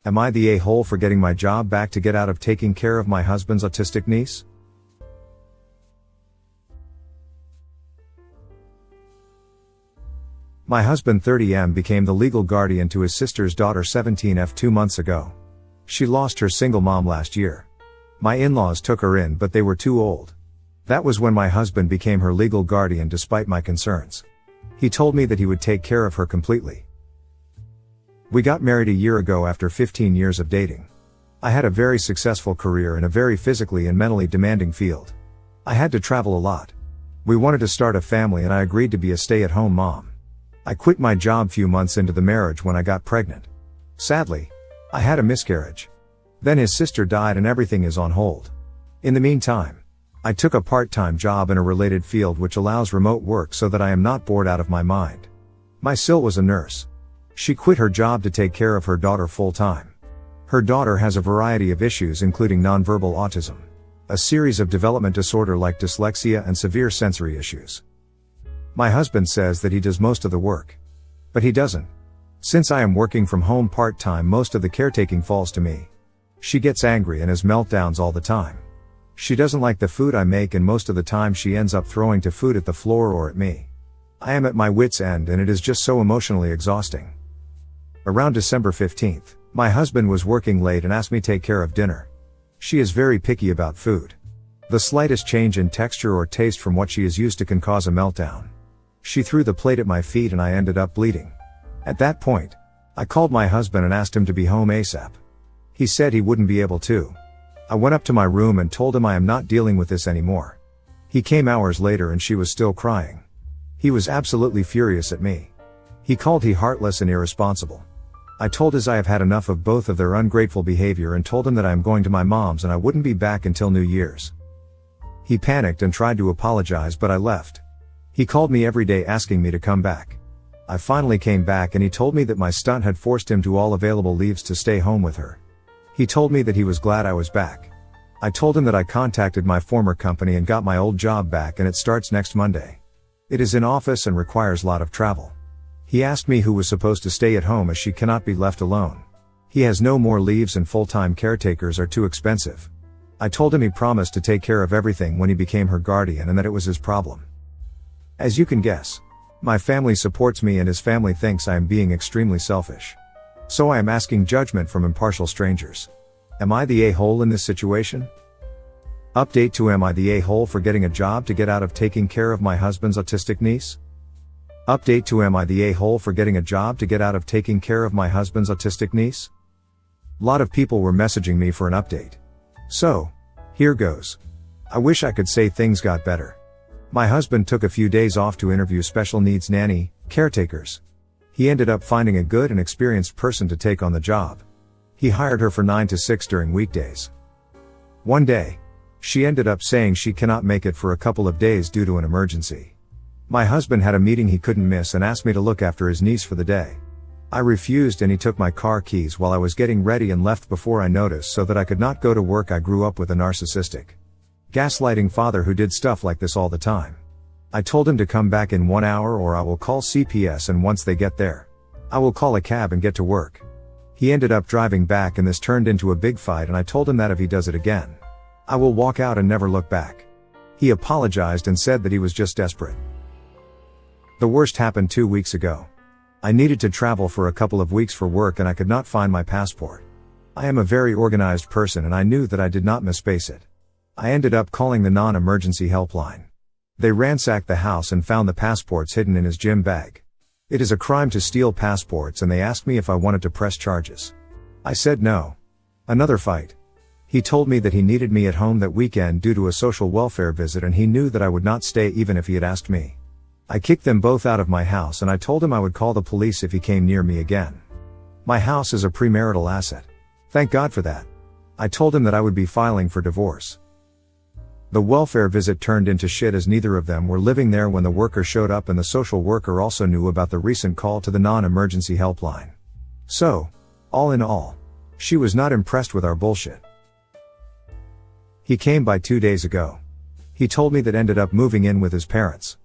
Am I the a-hole for getting my job back to get out of taking care of my husband's autistic niece? My husband 30M became the legal guardian to his sister's daughter 17F 2 months ago. She lost her single mom last year. My in-laws took her in, but they were too old. That was when my husband became her legal guardian despite my concerns. He told me that he would take care of her completely. We got married a year ago after 15 years of dating. I had a very successful career in a very physically and mentally demanding field. I had to travel a lot. We wanted to start a family and I agreed to be a stay-at-home mom. I quit my job few months into the marriage when I got pregnant. Sadly, I had a miscarriage. Then his sister died and everything is on hold. In the meantime, I took a part-time job in a related field which allows remote work so that I am not bored out of my mind. My Sil was a nurse. She quit her job to take care of her daughter full-time. Her daughter has a variety of issues including nonverbal autism, a series of development disorder like dyslexia and severe sensory issues. My husband says that he does most of the work. But he doesn't. Since I am working from home part-time, most of the caretaking falls to me. She gets angry and has meltdowns all the time. She doesn't like the food I make and most of the time she ends up throwing food at the floor or at me. I am at my wit's end and it is just so emotionally exhausting. Around December 15th, my husband was working late and asked me to take care of dinner. She is very picky about food. The slightest change in texture or taste from what she is used to can cause a meltdown. She threw the plate at my feet and I ended up bleeding. At that point, I called my husband and asked him to be home ASAP. He said he wouldn't be able to. I went up to my room and told him I am not dealing with this anymore. He came hours later and she was still crying. He was absolutely furious at me. He called me heartless and irresponsible. I told him I have had enough of both of their ungrateful behavior and told him that I am going to my mom's and I wouldn't be back until New Year's. He panicked and tried to apologize, but I left. He called me every day asking me to come back. I finally came back and he told me that my stunt had forced him to all available leaves to stay home with her. He told me that he was glad I was back. I told him that I contacted my former company and got my old job back and it starts next Monday. It is in office and requires a lot of travel. He asked me who was supposed to stay at home as she cannot be left alone. He has no more leaves and full-time caretakers are too expensive. I told him he promised to take care of everything when he became her guardian and that it was his problem. As you can guess, my family supports me and his family thinks I am being extremely selfish. So I am asking judgment from impartial strangers. Am I the a-hole in this situation? Update to am I the a-hole for getting a job to get out of taking care of my husband's autistic niece? Update to am I the a-hole for getting a job to get out of taking care of my husband's autistic niece? Lot of people were messaging me for an update. So, here goes. I wish I could say things got better. My husband took a few days off to interview special needs nanny, caretakers. He ended up finding a good and experienced person to take on the job. He hired her for 9 to 6 during weekdays. One day, she ended up saying she cannot make it for a couple of days due to an emergency. My husband had a meeting he couldn't miss and asked me to look after his niece for the day. I refused and he took my car keys while I was getting ready and left before I noticed so that I could not go to work. I grew up with a narcissistic, gaslighting father who did stuff like this all the time. I told him to come back in 1 hour or I will call CPS and once they get there, I will call a cab and get to work. He ended up driving back and this turned into a big fight and I told him that if he does it again, I will walk out and never look back. He apologized and said that he was just desperate. The worst happened 2 weeks ago. I needed to travel for a couple of weeks for work and I could not find my passport. I am a very organized person and I knew that I did not misplace it. I ended up calling the non-emergency helpline. They ransacked the house and found the passports hidden in his gym bag. It is a crime to steal passports and they asked me if I wanted to press charges. I said no. Another fight. He told me that he needed me at home that weekend due to a social welfare visit and he knew that I would not stay even if he had asked me. I kicked them both out of my house and I told him I would call the police if he came near me again. My house is a premarital asset. Thank God for that. I told him that I would be filing for divorce. The welfare visit turned into shit as neither of them were living there when the worker showed up and the social worker also knew about the recent call to the non-emergency helpline. So, all in all, she was not impressed with our bullshit. He came by 2 days ago. He told me that ended up moving in with his parents.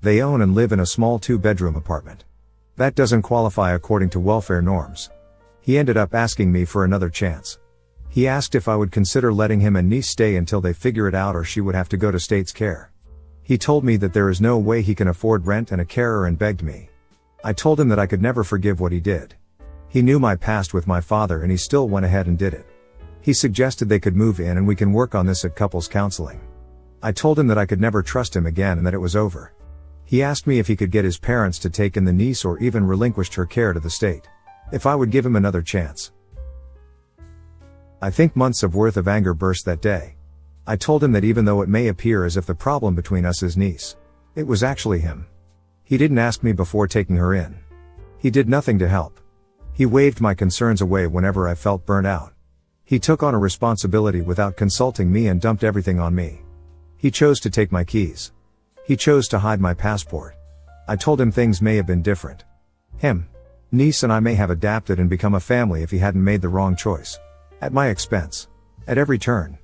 They own and live in a small 2-bedroom apartment. That doesn't qualify according to welfare norms. He ended up asking me for another chance. He asked if I would consider letting him and niece stay until they figure it out or she would have to go to state's care. He told me that there is no way he can afford rent and a carer and begged me. I told him that I could never forgive what he did. He knew my past with my father and he still went ahead and did it. He suggested they could move in and we can work on this at couples counseling. I told him that I could never trust him again and that it was over. He asked me if he could get his parents to take in the niece or even relinquished her care to the state. If I would give him another chance. I think months of worth of anger burst that day. I told him that even though it may appear as if the problem between us is niece, it was actually him. He didn't ask me before taking her in. He did nothing to help. He waved my concerns away whenever I felt burnt out. He took on a responsibility without consulting me and dumped everything on me. He chose to take my keys. He chose to hide my passport. I told him things may have been different. Him, niece and I may have adapted and become a family if he hadn't made the wrong choice. At my expense. At every turn.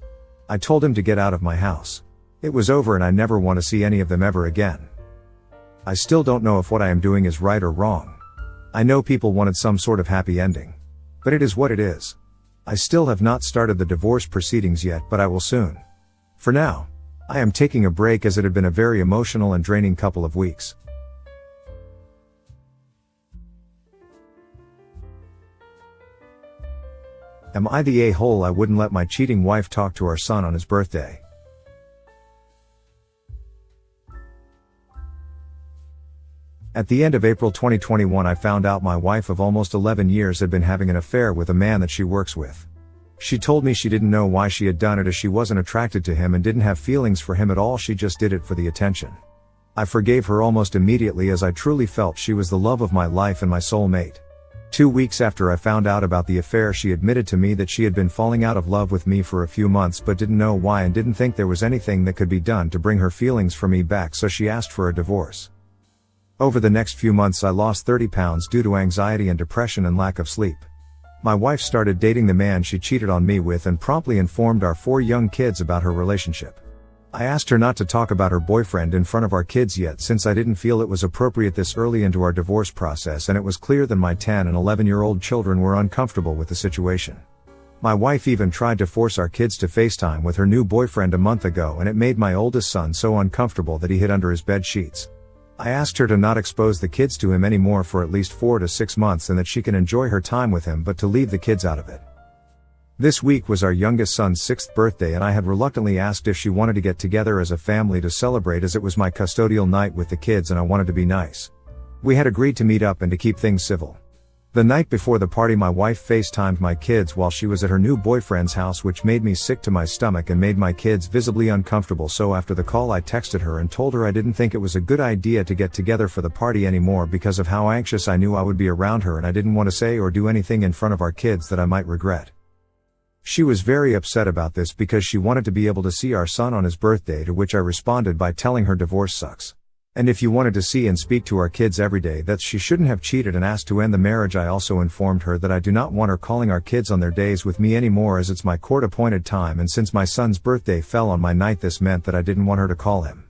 I told him to get out of my house. It was over and I never want to see any of them ever again. I still don't know if what I am doing is right or wrong. I know people wanted some sort of happy ending. But it is what it is. I still have not started the divorce proceedings yet, but I will soon. For now, I am taking a break as it had been a very emotional and draining couple of weeks. Am I the a-hole I wouldn't let my cheating wife talk to our son on his birthday? At the end of April 2021 I found out my wife of almost 11 years had been having an affair with a man that she works with. She told me she didn't know why she had done it as she wasn't attracted to him and didn't have feelings for him at all, she just did it for the attention. I forgave her almost immediately as I truly felt she was the love of my life and my soulmate. 2 weeks after I found out about the affair she admitted to me that she had been falling out of love with me for a few months but didn't know why and didn't think there was anything that could be done to bring her feelings for me back, so she asked for a divorce. Over the next few months I lost 30 pounds due to anxiety and depression and lack of sleep. My wife started dating the man she cheated on me with and promptly informed our 4 young kids about her relationship. I asked her not to talk about her boyfriend in front of our kids yet since I didn't feel it was appropriate this early into our divorce process, and it was clear that my 10 and 11-year-old children were uncomfortable with the situation. My wife even tried to force our kids to FaceTime with her new boyfriend a month ago, and it made my oldest son so uncomfortable that he hid under his bed sheets. I asked her to not expose the kids to him anymore for at least 4 to 6 months and that she can enjoy her time with him but to leave the kids out of it. This week was our youngest son's 6th birthday and I had reluctantly asked if she wanted to get together as a family to celebrate as it was my custodial night with the kids and I wanted to be nice. We had agreed to meet up and to keep things civil. The night before the party my wife FaceTimed my kids while she was at her new boyfriend's house, which made me sick to my stomach and made my kids visibly uncomfortable, so after the call I texted her and told her I didn't think it was a good idea to get together for the party anymore because of how anxious I knew I would be around her and I didn't want to say or do anything in front of our kids that I might regret. She was very upset about this because she wanted to be able to see our son on his birthday, to which I responded by telling her divorce sucks. And if you wanted to see and speak to our kids every day, that she shouldn't have cheated and asked to end the marriage. I also informed her that I do not want her calling our kids on their days with me anymore as it's my court-appointed time, and since my son's birthday fell on my night this meant that I didn't want her to call him.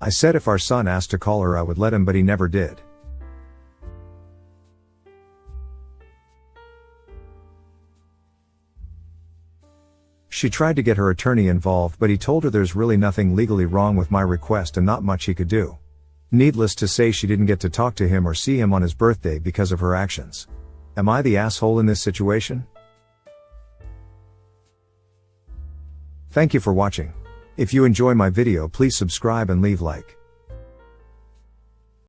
I said if our son asked to call her I would let him, but he never did. She tried to get her attorney involved, but he told her there's really nothing legally wrong with my request and not much he could do. Needless to say, she didn't get to talk to him or see him on his birthday because of her actions. Am I the asshole in this situation? Thank you for watching. If you enjoy my video, please subscribe and leave like.